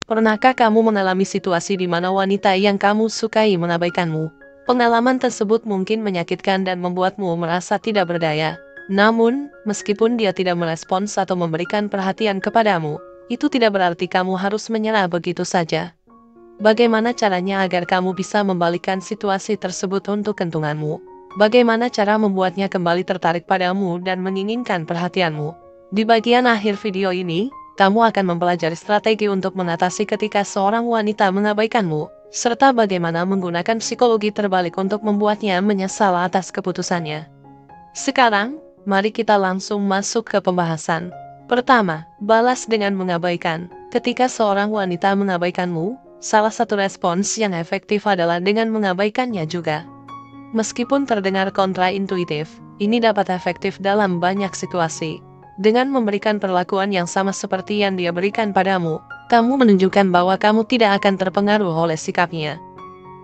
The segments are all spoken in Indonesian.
Pernahkah kamu mengalami situasi di mana wanita yang kamu sukai mengabaikanmu? Pengalaman tersebut mungkin menyakitkan dan membuatmu merasa tidak berdaya. Namun, meskipun dia tidak merespons atau memberikan perhatian kepadamu, itu tidak berarti kamu harus menyerah begitu saja. Bagaimana caranya agar kamu bisa membalikkan situasi tersebut untuk keuntunganmu? Bagaimana cara membuatnya kembali tertarik padamu dan menginginkan perhatianmu? Di bagian akhir video ini, kamu akan mempelajari strategi untuk mengatasi ketika seorang wanita mengabaikanmu, serta bagaimana menggunakan psikologi terbalik untuk membuatnya menyesal atas keputusannya. Sekarang, mari kita langsung masuk ke pembahasan. Pertama, balas dengan mengabaikan. Ketika seorang wanita mengabaikanmu, salah satu respons yang efektif adalah dengan mengabaikannya juga. Meskipun terdengar kontraintuitif, ini dapat efektif dalam banyak situasi. Dengan memberikan perlakuan yang sama seperti yang dia berikan padamu, kamu menunjukkan bahwa kamu tidak akan terpengaruh oleh sikapnya.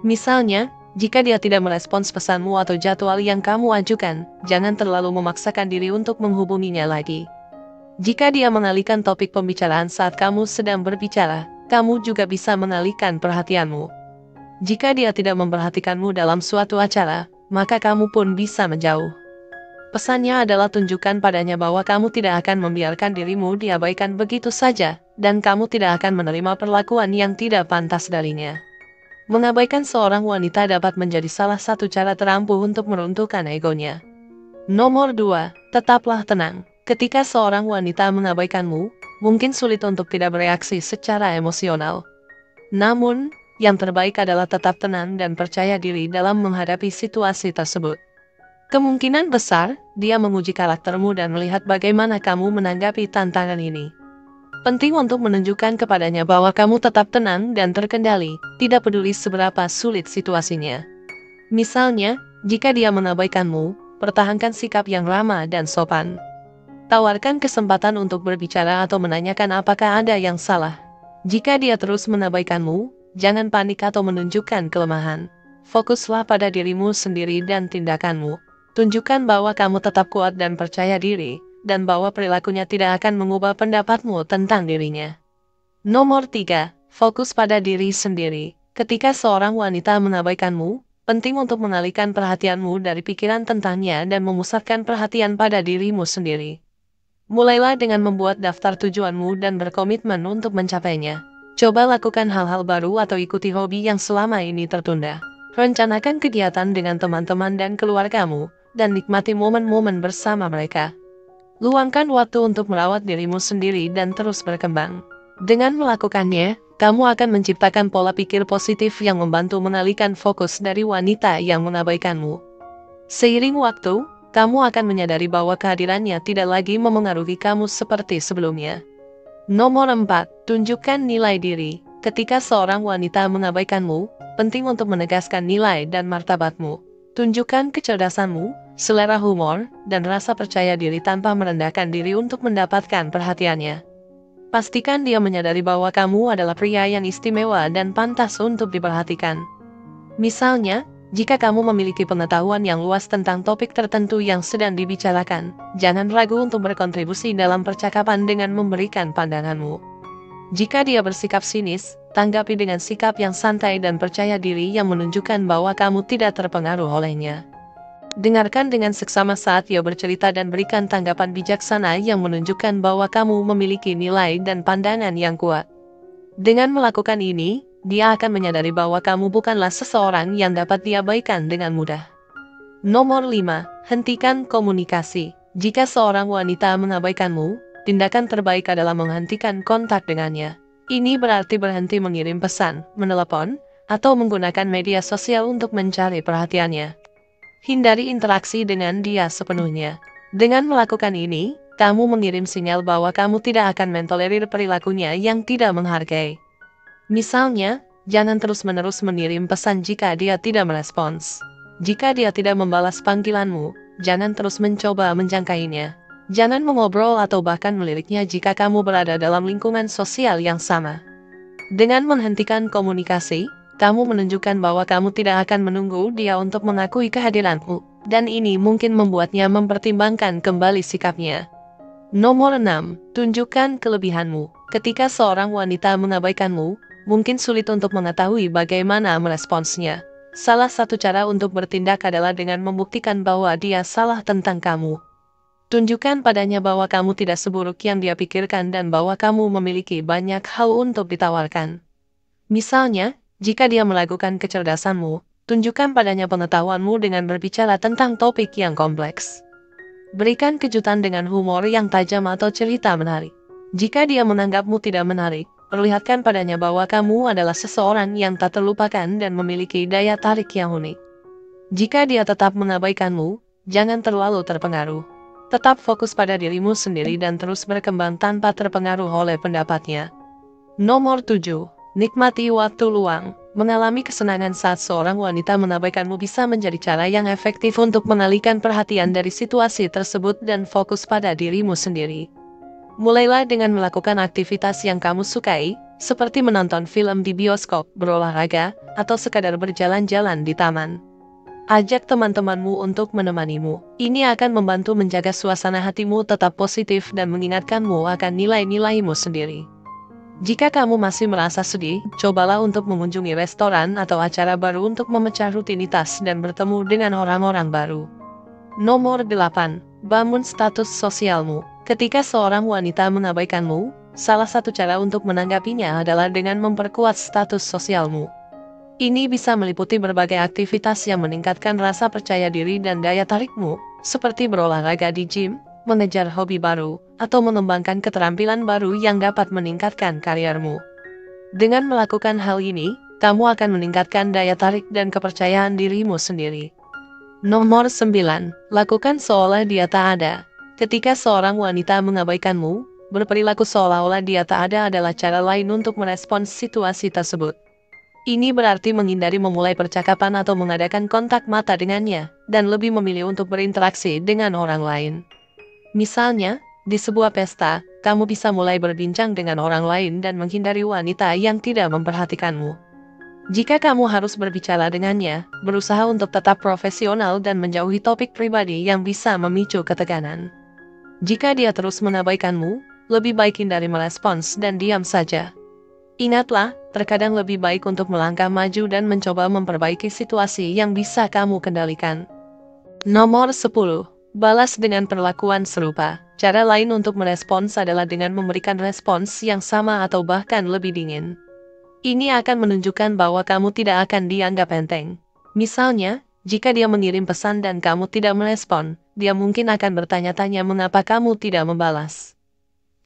Misalnya, jika dia tidak merespons pesanmu atau jadwal yang kamu ajukan, jangan terlalu memaksakan diri untuk menghubunginya lagi. Jika dia mengalihkan topik pembicaraan saat kamu sedang berbicara, kamu juga bisa mengalihkan perhatianmu. Jika dia tidak memperhatikanmu dalam suatu acara, maka kamu pun bisa menjauh. Pesannya adalah tunjukkan padanya bahwa kamu tidak akan membiarkan dirimu diabaikan begitu saja, dan kamu tidak akan menerima perlakuan yang tidak pantas darinya. Mengabaikan seorang wanita dapat menjadi salah satu cara terampuh untuk meruntuhkan egonya. Nomor 2, tetaplah tenang. Ketika seorang wanita mengabaikanmu, mungkin sulit untuk tidak bereaksi secara emosional. Namun, yang terbaik adalah tetap tenang dan percaya diri dalam menghadapi situasi tersebut. Kemungkinan besar, dia menguji karaktermu dan melihat bagaimana kamu menanggapi tantangan ini. Penting untuk menunjukkan kepadanya bahwa kamu tetap tenang dan terkendali, tidak peduli seberapa sulit situasinya. Misalnya, jika dia mengabaikanmu, pertahankan sikap yang ramah dan sopan. Tawarkan kesempatan untuk berbicara atau menanyakan apakah ada yang salah. Jika dia terus mengabaikanmu, jangan panik atau menunjukkan kelemahan. Fokuslah pada dirimu sendiri dan tindakanmu. Tunjukkan bahwa kamu tetap kuat dan percaya diri, dan bahwa perilakunya tidak akan mengubah pendapatmu tentang dirinya. Nomor 3, fokus pada diri sendiri. Ketika seorang wanita mengabaikanmu, penting untuk mengalihkan perhatianmu dari pikiran tentangnya dan memusatkan perhatian pada dirimu sendiri. Mulailah dengan membuat daftar tujuanmu dan berkomitmen untuk mencapainya. Coba lakukan hal-hal baru atau ikuti hobi yang selama ini tertunda. Rencanakan kegiatan dengan teman-teman dan keluargamu, dan nikmati momen-momen bersama mereka. Luangkan waktu untuk merawat dirimu sendiri dan terus berkembang. Dengan melakukannya, kamu akan menciptakan pola pikir positif yang membantu mengalihkan fokus dari wanita yang mengabaikanmu. Seiring waktu, kamu akan menyadari bahwa kehadirannya tidak lagi memengaruhi kamu seperti sebelumnya. Nomor 4, tunjukkan nilai diri. Ketika seorang wanita mengabaikanmu, penting untuk menegaskan nilai dan martabatmu. Tunjukkan kecerdasanmu, selera humor, dan rasa percaya diri tanpa merendahkan diri untuk mendapatkan perhatiannya. Pastikan dia menyadari bahwa kamu adalah pria yang istimewa dan pantas untuk diperhatikan. Misalnya, jika kamu memiliki pengetahuan yang luas tentang topik tertentu yang sedang dibicarakan, jangan ragu untuk berkontribusi dalam percakapan dengan memberikan pandanganmu. Jika dia bersikap sinis, tanggapi dengan sikap yang santai dan percaya diri yang menunjukkan bahwa kamu tidak terpengaruh olehnya. Dengarkan dengan seksama saat dia bercerita dan berikan tanggapan bijaksana yang menunjukkan bahwa kamu memiliki nilai dan pandangan yang kuat. Dengan melakukan ini, dia akan menyadari bahwa kamu bukanlah seseorang yang dapat diabaikan dengan mudah. Nomor 5, hentikan komunikasi. Jika seorang wanita mengabaikanmu, tindakan terbaik adalah menghentikan kontak dengannya. Ini berarti berhenti mengirim pesan, menelepon, atau menggunakan media sosial untuk mencari perhatiannya. Hindari interaksi dengan dia sepenuhnya. Dengan melakukan ini, kamu mengirim sinyal bahwa kamu tidak akan mentolerir perilakunya yang tidak menghargai. Misalnya, jangan terus-menerus mengirim pesan jika dia tidak merespons. Jika dia tidak membalas panggilanmu, jangan terus mencoba menjangkainya. Jangan mengobrol atau bahkan meliriknya jika kamu berada dalam lingkungan sosial yang sama. Dengan menghentikan komunikasi, kamu menunjukkan bahwa kamu tidak akan menunggu dia untuk mengakui kehadiranmu, dan ini mungkin membuatnya mempertimbangkan kembali sikapnya. Nomor 6. Tunjukkan kelebihanmu. Ketika seorang wanita mengabaikanmu, mungkin sulit untuk mengetahui bagaimana meresponsnya. Salah satu cara untuk bertindak adalah dengan membuktikan bahwa dia salah tentang kamu. Tunjukkan padanya bahwa kamu tidak seburuk yang dia pikirkan dan bahwa kamu memiliki banyak hal untuk ditawarkan. Misalnya, jika dia melakukan kecerdasanmu, tunjukkan padanya pengetahuanmu dengan berbicara tentang topik yang kompleks. Berikan kejutan dengan humor yang tajam atau cerita menarik. Jika dia menganggapmu tidak menarik, perlihatkan padanya bahwa kamu adalah seseorang yang tak terlupakan dan memiliki daya tarik yang unik. Jika dia tetap mengabaikanmu, jangan terlalu terpengaruh. Tetap fokus pada dirimu sendiri dan terus berkembang tanpa terpengaruh oleh pendapatnya. Nomor 7. Nikmati waktu luang. Mengalami kesenangan saat seorang wanita mengabaikanmu bisa menjadi cara yang efektif untuk mengalihkan perhatian dari situasi tersebut dan fokus pada dirimu sendiri. Mulailah dengan melakukan aktivitas yang kamu sukai, seperti menonton film di bioskop, berolahraga, atau sekadar berjalan-jalan di taman. Ajak teman-temanmu untuk menemanimu. Ini akan membantu menjaga suasana hatimu tetap positif dan mengingatkanmu akan nilai-nilaimu sendiri. Jika kamu masih merasa sedih, cobalah untuk mengunjungi restoran atau acara baru untuk memecah rutinitas dan bertemu dengan orang-orang baru. Nomor 8. Bangun status sosialmu. Ketika seorang wanita mengabaikanmu, salah satu cara untuk menanggapinya adalah dengan memperkuat status sosialmu. Ini bisa meliputi berbagai aktivitas yang meningkatkan rasa percaya diri dan daya tarikmu, seperti berolahraga di gym, mengejar hobi baru, atau mengembangkan keterampilan baru yang dapat meningkatkan karirmu. Dengan melakukan hal ini, kamu akan meningkatkan daya tarik dan kepercayaan dirimu sendiri. Nomor 9. Lakukan seolah dia tak ada. Ketika seorang wanita mengabaikanmu, berperilaku seolah-olah dia tak ada adalah cara lain untuk merespons situasi tersebut. Ini berarti menghindari memulai percakapan atau mengadakan kontak mata dengannya, dan lebih memilih untuk berinteraksi dengan orang lain. Misalnya, di sebuah pesta, kamu bisa mulai berbincang dengan orang lain dan menghindari wanita yang tidak memperhatikanmu. Jika kamu harus berbicara dengannya, berusaha untuk tetap profesional dan menjauhi topik pribadi yang bisa memicu ketegangan. Jika dia terus mengabaikanmu, lebih baik hindari merespons dan diam saja. Ingatlah, terkadang lebih baik untuk melangkah maju dan mencoba memperbaiki situasi yang bisa kamu kendalikan. Nomor 10. Balas dengan perlakuan serupa. Cara lain untuk merespons adalah dengan memberikan respons yang sama atau bahkan lebih dingin. Ini akan menunjukkan bahwa kamu tidak akan dianggap enteng. Misalnya, jika dia mengirim pesan dan kamu tidak merespon, dia mungkin akan bertanya-tanya mengapa kamu tidak membalas.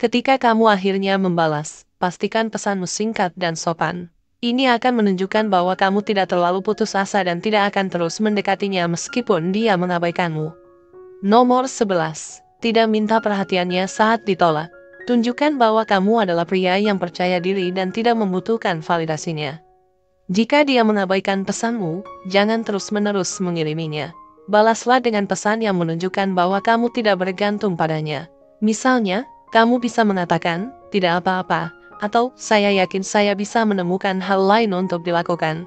Ketika kamu akhirnya membalas, pastikan pesanmu singkat dan sopan. Ini akan menunjukkan bahwa kamu tidak terlalu putus asa dan tidak akan terus mendekatinya meskipun dia mengabaikanmu. Nomor 11. Tidak minta perhatiannya saat ditolak. Tunjukkan bahwa kamu adalah pria yang percaya diri dan tidak membutuhkan validasinya. Jika dia mengabaikan pesanmu, jangan terus-menerus mengiriminya. Balaslah dengan pesan yang menunjukkan bahwa kamu tidak bergantung padanya. Misalnya, kamu bisa mengatakan, "Tidak apa-apa," atau "Saya yakin saya bisa menemukan hal lain untuk dilakukan."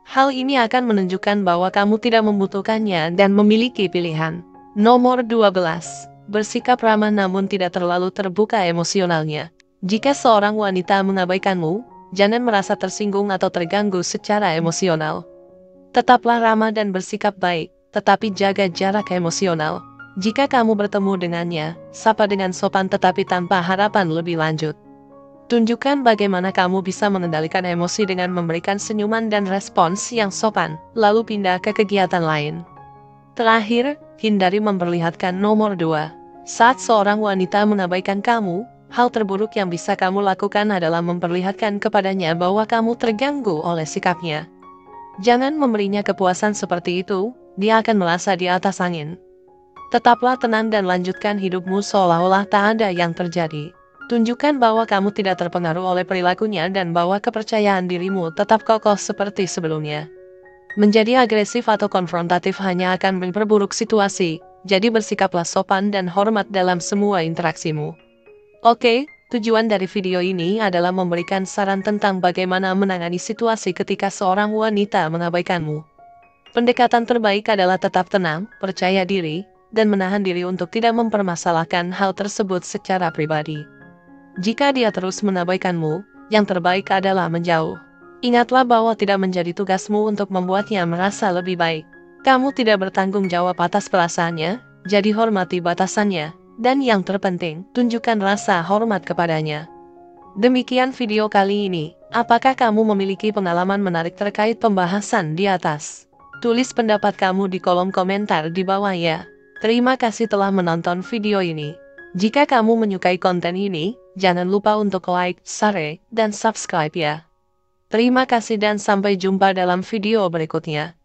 Hal ini akan menunjukkan bahwa kamu tidak membutuhkannya dan memiliki pilihan. Nomor 12. Bersikap ramah namun tidak terlalu terbuka emosionalnya. Jika seorang wanita mengabaikanmu, jangan merasa tersinggung atau terganggu secara emosional. Tetaplah ramah dan bersikap baik, tetapi jaga jarak emosional. Jika kamu bertemu dengannya, sapa dengan sopan tetapi tanpa harapan lebih lanjut. Tunjukkan bagaimana kamu bisa mengendalikan emosi dengan memberikan senyuman dan respons yang sopan, lalu pindah ke kegiatan lain. Terakhir, hindari memperlihatkan nomor 2. Saat seorang wanita mengabaikan kamu, hal terburuk yang bisa kamu lakukan adalah memperlihatkan kepadanya bahwa kamu terganggu oleh sikapnya. Jangan memberinya kepuasan seperti itu, dia akan merasa di atas angin. Tetaplah tenang dan lanjutkan hidupmu seolah-olah tak ada yang terjadi. Tunjukkan bahwa kamu tidak terpengaruh oleh perilakunya dan bahwa kepercayaan dirimu tetap kokoh seperti sebelumnya. Menjadi agresif atau konfrontatif hanya akan memperburuk situasi, jadi bersikaplah sopan dan hormat dalam semua interaksimu. Oke, tujuan dari video ini adalah memberikan saran tentang bagaimana menangani situasi ketika seorang wanita mengabaikanmu. Pendekatan terbaik adalah tetap tenang, percaya diri, dan menahan diri untuk tidak mempermasalahkan hal tersebut secara pribadi. Jika dia terus mengabaikanmu, yang terbaik adalah menjauh. Ingatlah bahwa tidak menjadi tugasmu untuk membuatnya merasa lebih baik. Kamu tidak bertanggung jawab atas perasaannya, jadi hormati batasannya, dan yang terpenting, tunjukkan rasa hormat kepadanya. Demikian video kali ini. Apakah kamu memiliki pengalaman menarik terkait pembahasan di atas? Tulis pendapat kamu di kolom komentar di bawah ya. Terima kasih telah menonton video ini. Jika kamu menyukai konten ini, jangan lupa untuk like, share, dan subscribe ya. Terima kasih dan sampai jumpa dalam video berikutnya.